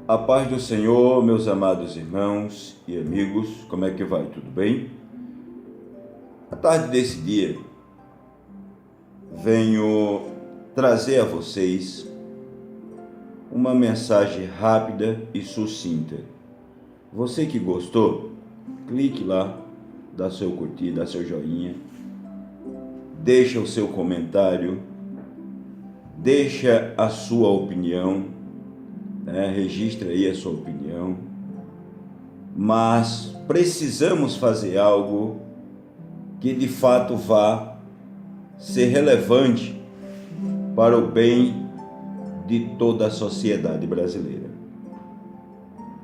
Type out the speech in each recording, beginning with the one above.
A paz do Senhor, meus amados irmãos e amigos, como é que vai? Tudo bem? À tarde desse dia, venho trazer a vocês uma mensagem rápida e sucinta. Você que gostou, clique lá, dá seu curtir, dá seu joinha, deixa o seu comentário, deixa a sua opinião, registra aí a sua opinião, mas precisamos fazer algo que de fato vá ser relevante para o bem de toda a sociedade brasileira.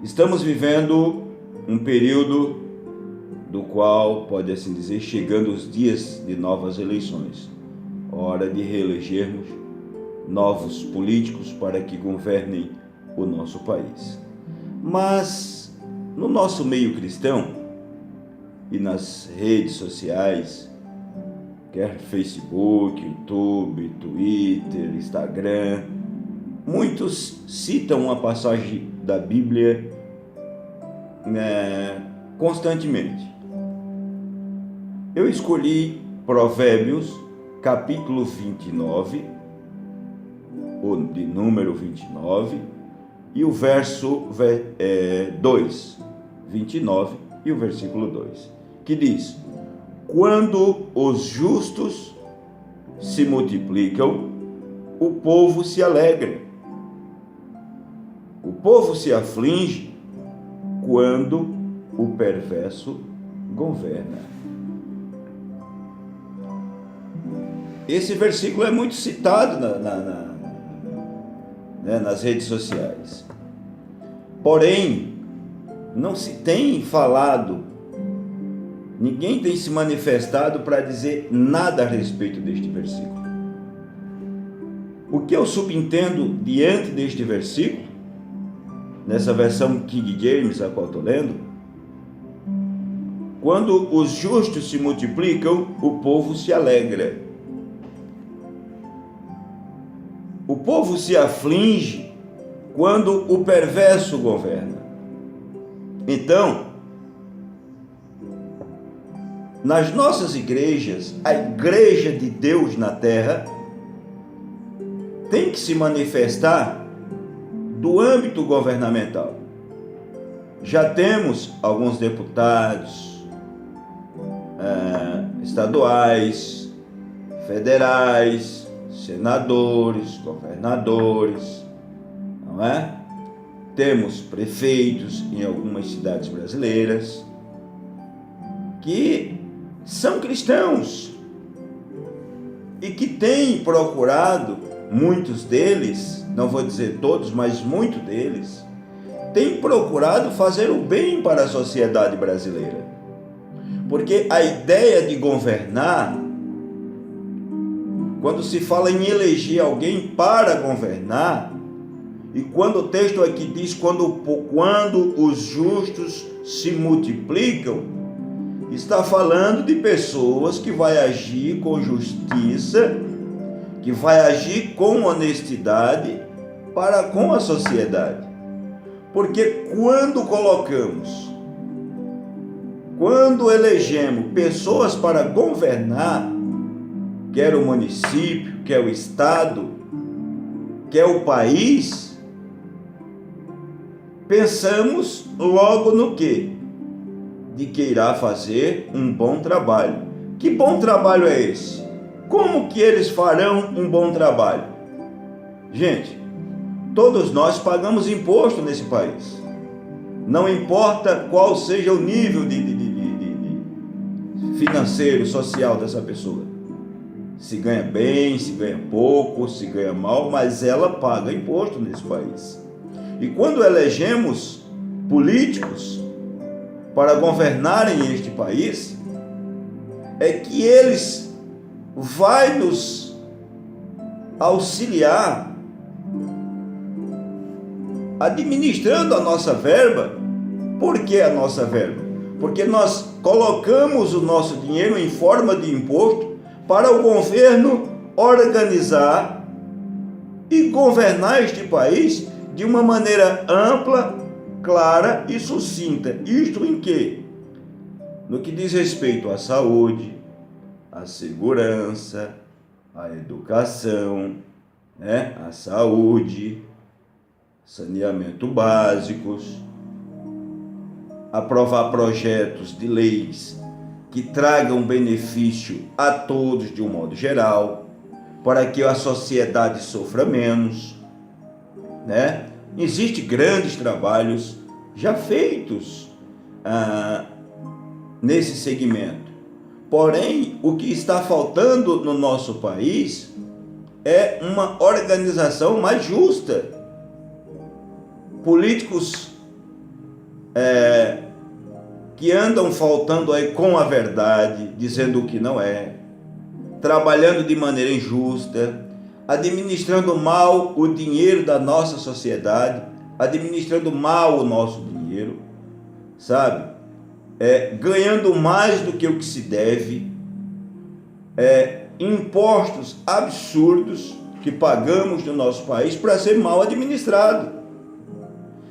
Estamos vivendo um período do qual, pode assim dizer, chegando os dias de novas eleições, hora de reelegermos novos políticos para que governem o nosso país. Mas no nosso meio cristão e nas redes sociais, quer Facebook, YouTube, Twitter, Instagram, muitos citam uma passagem da Bíblia constantemente. Eu escolhi Provérbios, capítulo 29, ou de número 29, e o verso 2, 29 e o versículo 2, que diz: quando os justos se multiplicam, o povo se alegra. O povo se aflige quando o perverso governa. Esse versículo é muito citado nas redes sociais. Porém, não se tem falado, ninguém tem se manifestado para dizer nada a respeito deste versículo. O que eu subentendo diante deste versículo, nessa versão King James, a qual estou lendo, quando os justos se multiplicam, o povo se alegra. O povo se aflige quando o perverso governa. Então, nas nossas igrejas, a igreja de Deus na terra tem que se manifestar do âmbito governamental. Já temos alguns deputados estaduais, federais, senadores, governadores, não é? Temos prefeitos em algumas cidades brasileiras que são cristãos e que têm procurado, muitos deles, não vou dizer todos, mas muitos deles, têm procurado fazer o bem para a sociedade brasileira. Porque a ideia de governar, quando se fala em eleger alguém para governar, e quando o texto aqui diz quando os justos se multiplicam, está falando de pessoas que vai agir com justiça, que vai agir com honestidade para com a sociedade. Porque quando elegemos pessoas para governar, quer o município, quer o estado, quer o país, pensamos logo no quê? De que irá fazer um bom trabalho. Que bom trabalho é esse? Como que eles farão um bom trabalho? Gente, todos nós pagamos imposto nesse país. Não importa qual seja o nível de financeiro, social dessa pessoa. Se ganha bem, se ganha pouco, se ganha mal, mas ela paga imposto nesse país. E quando elegemos políticos para governarem este país, é que eles vão nos auxiliar administrando a nossa verba. Por que a nossa verba? Porque nós colocamos o nosso dinheiro em forma de imposto para o governo organizar e governar este país de uma maneira ampla, clara e sucinta. Isto em quê? No que diz respeito à saúde, à segurança, à educação, à saúde, saneamento básicos, aprovar projetos de leis que tragam benefício a todos de um modo geral, para que a sociedade sofra menos, Existem grandes trabalhos já feitos nesse segmento. Porém, o que está faltando no nosso país é uma organização mais justa. Políticos que andam faltando aí com a verdade, dizendo o que não é, trabalhando de maneira injusta, administrando mal o dinheiro da nossa sociedade, administrando mal o nosso dinheiro, sabe? Ganhando mais do que o que se deve, impostos absurdos que pagamos no nosso país para ser mal administrado.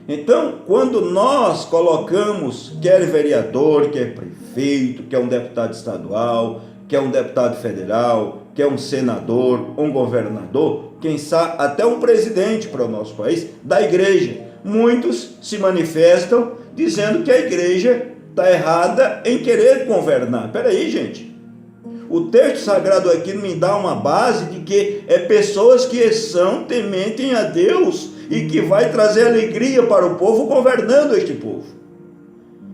Então, quando nós colocamos, quer vereador, quer prefeito, quer um deputado estadual, quer um deputado federal, quer um senador, um governador, quem sabe até um presidente para o nosso país, da igreja, muitos se manifestam dizendo que a igreja está errada em querer governar. Peraí, gente. O texto sagrado aqui me dá uma base de que pessoas que são tementem a Deus e que vai trazer alegria para o povo governando este povo.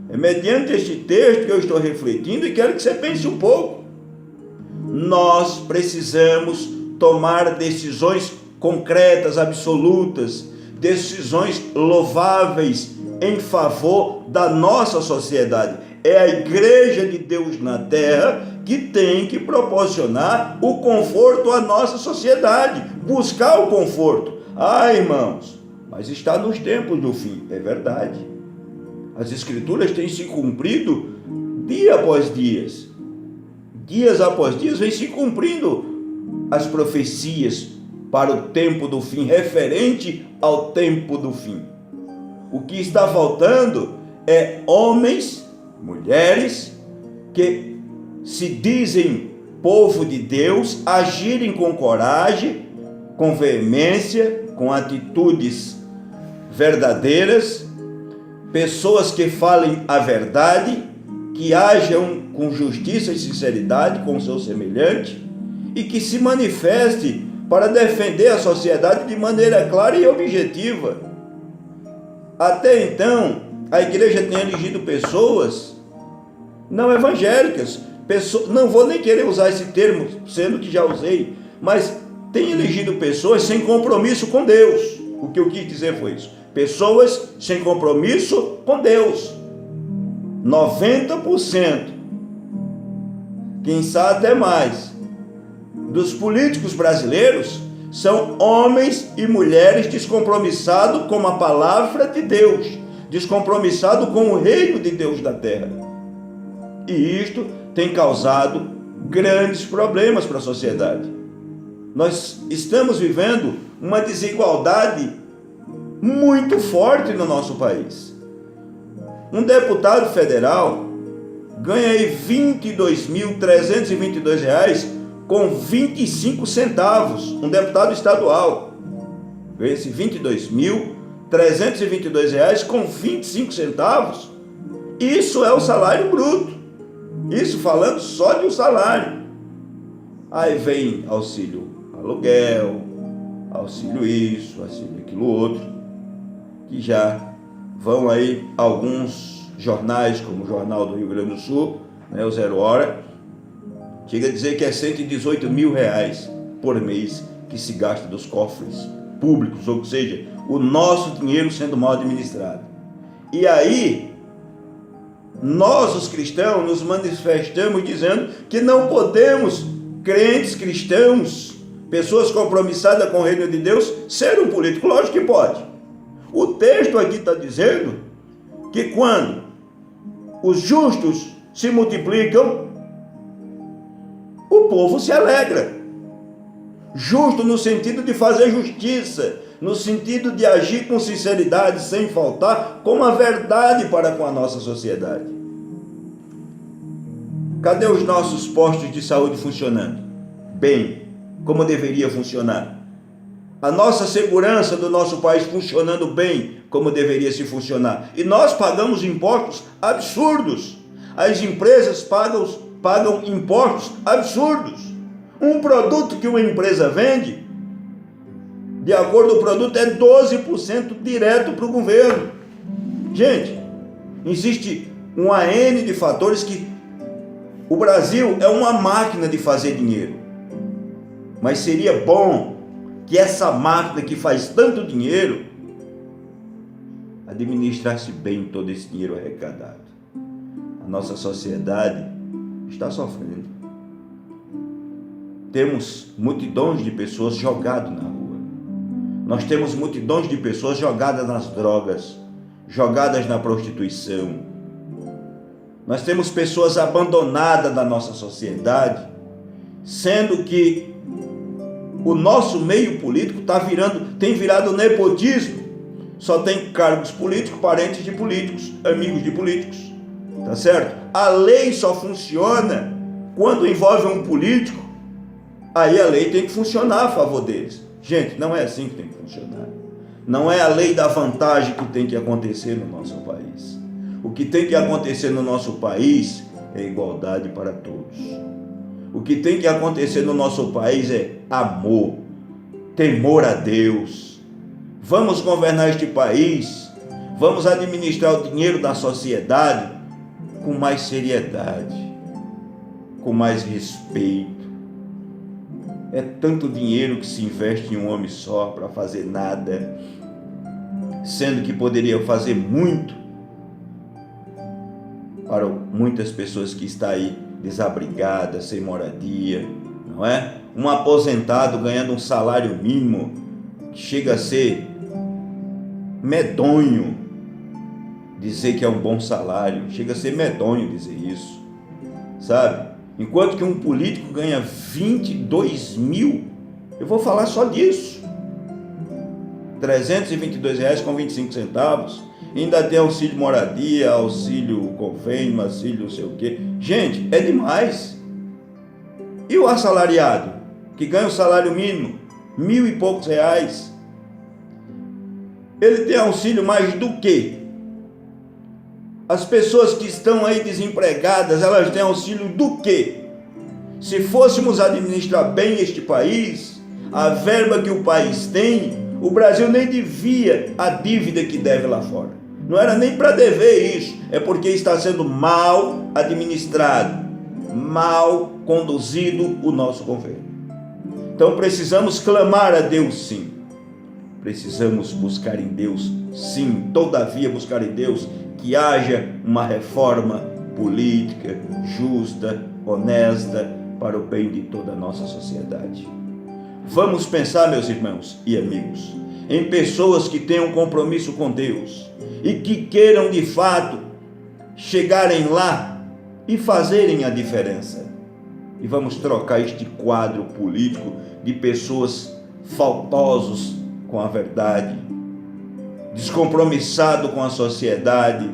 É mediante este texto que eu estou refletindo e quero que você pense um pouco. Nós precisamos tomar decisões concretas, absolutas, decisões louváveis em favor da nossa sociedade. É a igreja de Deus na terra que tem que proporcionar o conforto à nossa sociedade, buscar o conforto. Irmãos, mas está nos tempos do fim, é verdade. As escrituras têm se cumprido dia após dias. Dias após dias vem se cumprindo as profecias para o tempo do fim, referente ao tempo do fim. O que está faltando é homens, mulheres, que se dizem povo de Deus, agirem com coragem, com veemência, com atitudes verdadeiras, pessoas que falem a verdade, que ajam com justiça e sinceridade com o seu semelhante e que se manifeste para defender a sociedade de maneira clara e objetiva. Até então, a igreja tem elegido pessoas não evangélicas, não vou nem querer usar esse termo, sendo que já usei, mas tem elegido pessoas sem compromisso com Deus. O que eu quis dizer foi isso. Pessoas sem compromisso com Deus. 90%, quem sabe até mais, dos políticos brasileiros são homens e mulheres descompromissados com a palavra de Deus, descompromissados com o reino de Deus da terra. E isto tem causado grandes problemas para a sociedade. Nós estamos vivendo uma desigualdade muito forte no nosso país. Um deputado federal ganha aí R$ 22.322 com 25 centavos. Um deputado estadual ganha esse R$ 22.322 com 25 centavos. Isso é o salário bruto. Isso falando só de um salário. Aí vem auxílio aluguel, auxílio isso, auxílio aquilo outro, que já vão aí alguns jornais, como o Jornal do Rio Grande do Sul, o Zero Hora, chega a dizer que é R$118 mil por mês que se gasta dos cofres públicos, ou seja, o nosso dinheiro sendo mal administrado. E aí, nós os cristãos nos manifestamos dizendo que não podemos, crentes cristãos, pessoas compromissadas com o reino de Deus, ser um político. Lógico que pode. O texto aqui está dizendo que quando os justos se multiplicam, o povo se alegra. Justo no sentido de fazer justiça, no sentido de agir com sinceridade, sem faltar, com a verdade para com a nossa sociedade. Cadê os nossos postos de saúde funcionando bem, como deveria funcionar? A nossa segurança do nosso país funcionando bem, como deveria se funcionar. E nós pagamos impostos absurdos. As empresas pagam impostos absurdos. Um produto que uma empresa vende, de acordo com o produto, é 12% direto para o governo. Gente, existe uma N de fatores que o Brasil é uma máquina de fazer dinheiro. Mas seria bom que essa máquina que faz tanto dinheiro administrasse bem todo esse dinheiro arrecadado. A nossa sociedade está sofrendo. Temos multidões de pessoas jogadas na rua. Nós temos multidões de pessoas jogadas nas drogas, jogadas na prostituição. Nós temos pessoas abandonadas da nossa sociedade, sendo que o nosso meio político tem virado nepotismo. Só tem cargos políticos, parentes de políticos, amigos de políticos. Tá certo? A lei só funciona quando envolve um político. Aí a lei tem que funcionar a favor deles. Gente, não é assim que tem que funcionar. Não é a lei da vantagem que tem que acontecer no nosso país. O que tem que acontecer no nosso país é igualdade para todos. O que tem que acontecer no nosso país é amor, temor a Deus. Vamos governar este país, vamos administrar o dinheiro da sociedade com mais seriedade, com mais respeito. É tanto dinheiro que se investe em um homem só para fazer nada, sendo que poderia fazer muito para muitas pessoas que estão aí desabrigadas, sem moradia, não é? Um aposentado ganhando um salário mínimo que chega a ser medonho dizer que é um bom salário, chega a ser medonho dizer isso, sabe? Enquanto que um político ganha 22 mil, eu vou falar só disso, R$322,25, ainda tem auxílio moradia, auxílio convênio, auxílio não sei o quê. Gente, é demais. E o assalariado, que ganha o salário mínimo, R$1.000 e poucos, ele tem auxílio mais do quê? As pessoas que estão aí desempregadas, elas têm auxílio do quê? Se fôssemos administrar bem este país, a verba que o país tem, o Brasil nem devia a dívida que deve lá fora. Não era nem para dever isso, é porque está sendo mal administrado, mal conduzido o nosso governo. Então precisamos clamar a Deus, sim. Precisamos buscar em Deus, sim. Todavia buscar em Deus que haja uma reforma política, justa, honesta, para o bem de toda a nossa sociedade. Vamos pensar, meus irmãos e amigos, em pessoas que tenham compromisso com Deus e que queiram de fato chegarem lá e fazerem a diferença. E vamos trocar este quadro político de pessoas faltosos com a verdade, descompromissado com a sociedade,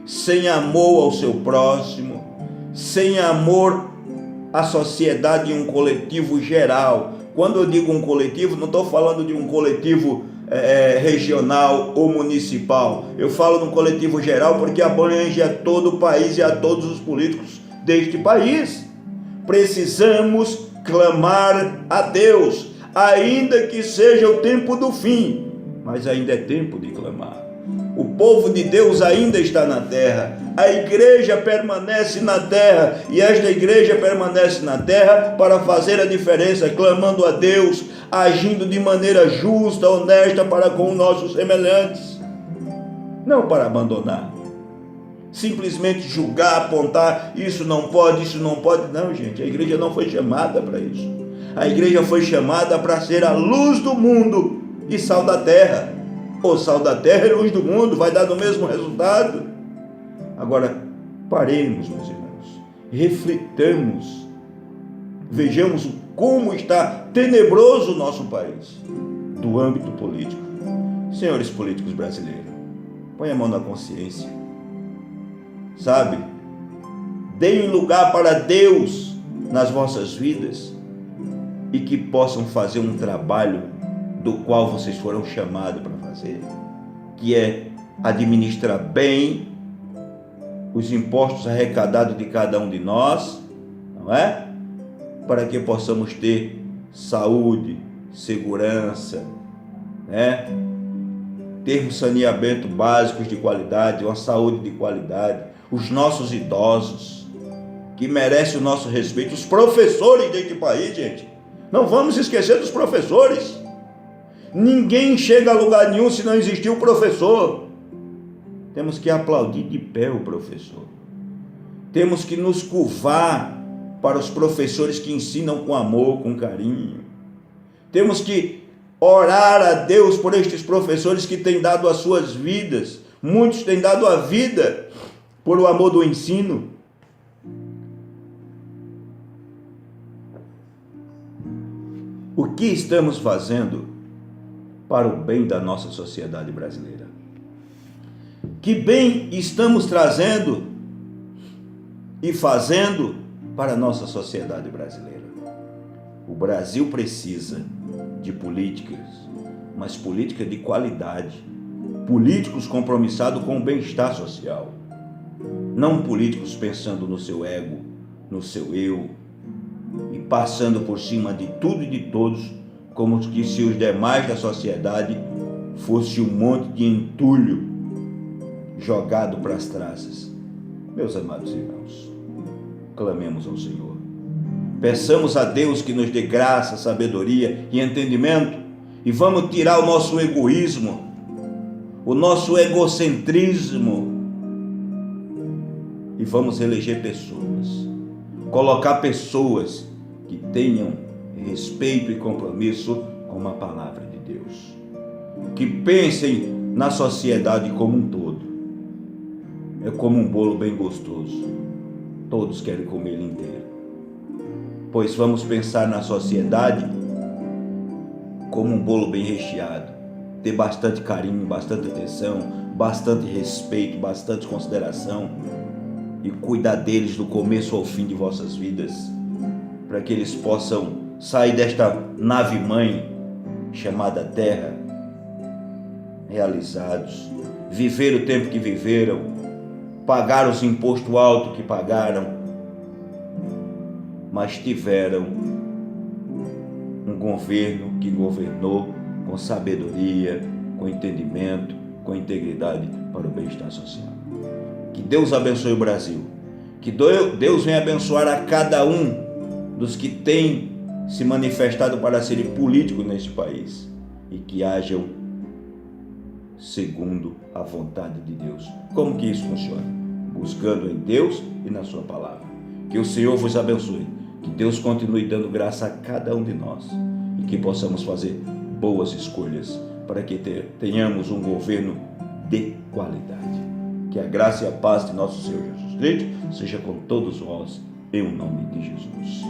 sem amor ao seu próximo, sem amor à sociedade em um coletivo geral. Quando eu digo um coletivo, não estou falando de um coletivo regional ou municipal. Eu falo de um coletivo geral porque abrange a todo o país e a todos os políticos deste país. Precisamos clamar a Deus, ainda que seja o tempo do fim, mas ainda é tempo de clamar. O povo de Deus ainda está na terra, a igreja permanece na terra, e esta igreja permanece na terra para fazer a diferença, clamando a Deus, agindo de maneira justa, honesta para com os nossos semelhantes, não para abandonar, simplesmente julgar, apontar, isso não pode, não, gente, a igreja não foi chamada para isso. A igreja foi chamada para ser a luz do mundo e sal da terra. O sal da terra e luz do mundo, vai dar o mesmo resultado. Agora, paremos, meus irmãos, reflitamos, vejamos como está tenebroso o nosso país, do âmbito político. Senhores políticos brasileiros, põe a mão na consciência, sabe? Deem lugar para Deus nas vossas vidas e que possam fazer um trabalho do qual vocês foram chamados para fazer, que é administrar bem os impostos arrecadados de cada um de nós, não é? Para que possamos ter saúde, segurança, né? Termos saneamento básicos de qualidade, uma saúde de qualidade, os nossos idosos, que merecem o nosso respeito, os professores deste país, gente. Não vamos esquecer dos professores. Ninguém chega a lugar nenhum se não existir o professor. Temos que aplaudir de pé o professor. Temos que nos curvar para os professores que ensinam com amor, com carinho. Temos que orar a Deus por estes professores que têm dado as suas vidas. Muitos têm dado a vida por o amor do ensino. O que estamos fazendo para o bem da nossa sociedade brasileira? Que bem estamos trazendo e fazendo para a nossa sociedade brasileira? O Brasil precisa de políticas, mas políticas de qualidade, políticos compromissados com o bem-estar social, não políticos pensando no seu ego, no seu eu, e passando por cima de tudo e de todos, como que se os demais da sociedade fosse um monte de entulho jogado para as traças. Meus amados irmãos, clamemos ao Senhor. Peçamos a Deus que nos dê graça, sabedoria e entendimento, e vamos tirar o nosso egoísmo, o nosso egocentrismo, e vamos eleger pessoas, colocar pessoas que tenham respeito e compromisso com a palavra de Deus, que pensem na sociedade como um todo. É como um bolo bem gostoso, todos querem comer ele inteiro. Pois vamos pensar na sociedade como um bolo bem recheado, ter bastante carinho, bastante atenção, bastante respeito, bastante consideração, e cuidar deles do começo ao fim de vossas vidas, para que eles possam sair desta nave-mãe chamada Terra realizados, viver o tempo que viveram, pagar os impostos altos que pagaram, mas tiveram um governo que governou com sabedoria, com entendimento, com integridade para o bem-estar social. Que Deus abençoe o Brasil, que Deus venha abençoar a cada um dos que têm se manifestado para serem políticos neste país, e que hajam segundo a vontade de Deus. Como que isso funciona? Buscando em Deus e na sua palavra. Que o Senhor vos abençoe, que Deus continue dando graça a cada um de nós, e que possamos fazer boas escolhas para que tenhamos um governo de qualidade. Que a graça e a paz de nosso Senhor Jesus Cristo seja com todos nós, em nome de Jesus.